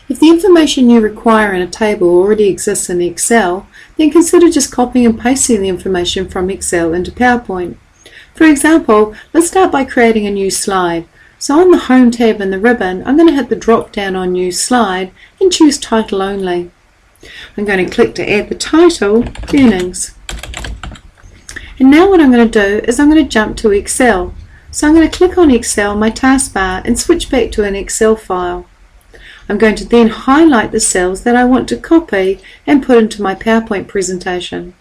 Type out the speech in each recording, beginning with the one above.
If the information you require in a table already exists in Excel, then consider just copying and pasting the information from Excel into PowerPoint. For example, let's start by creating a new slide. So on the Home tab in the ribbon, I'm going to hit the drop down on New Slide and choose Title Only. I'm going to click to add the title, Earnings. And now what I'm going to do is I'm going to jump to Excel. So I'm going to click on Excel, my taskbar, and switch back to an Excel file. I'm going to then highlight the cells that I want to copy and put into my PowerPoint presentation.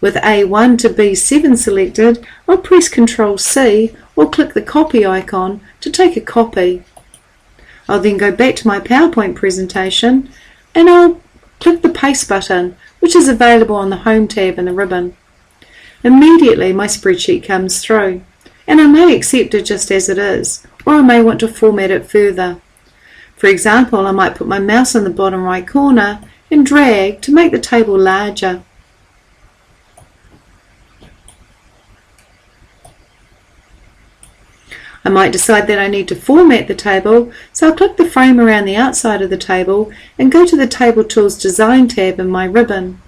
With A1 to B7 selected, I'll press Ctrl+C or click the copy icon to take a copy. I'll then go back to my PowerPoint presentation and I'll click the Paste button, which is available on the Home tab in the ribbon. Immediately my spreadsheet comes through, and I may accept it just as it is, or I may want to format it further. For example, I might put my mouse in the bottom right corner and drag to make the table larger. I might decide that I need to format the table, so I'll click the frame around the outside of the table and go to the Table Tools Design tab in my ribbon.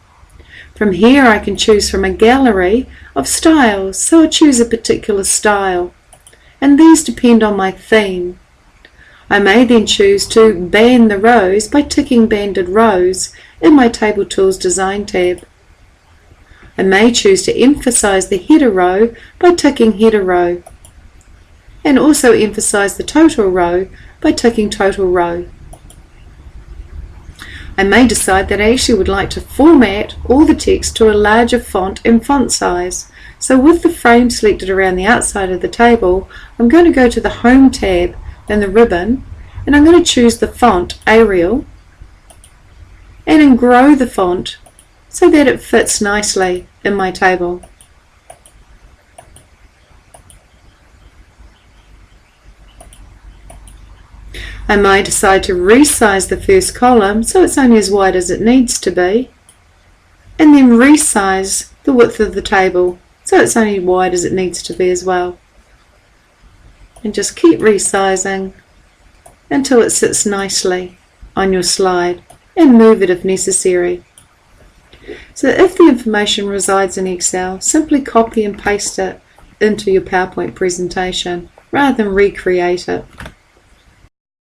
From here I can choose from a gallery of styles, so I choose a particular style, and these depend on my theme. I may then choose to band the rows by ticking Banded Rows in my Table Tools Design tab. I may choose to emphasize the header row by ticking Header Row, and also emphasize the total row by ticking Total Row. I may decide that I actually would like to format all the text to a larger font and font size. So with the frame selected around the outside of the table, I'm going to go to the Home tab in the ribbon, and I'm going to choose the font Arial and then grow the font so that it fits nicely in my table. I might decide to resize the first column so it's only as wide as it needs to be, and then resize the width of the table so it's only wide as it needs to be as well. And just keep resizing until it sits nicely on your slide, and move it if necessary. So if the information resides in Excel, simply copy and paste it into your PowerPoint presentation rather than recreate it.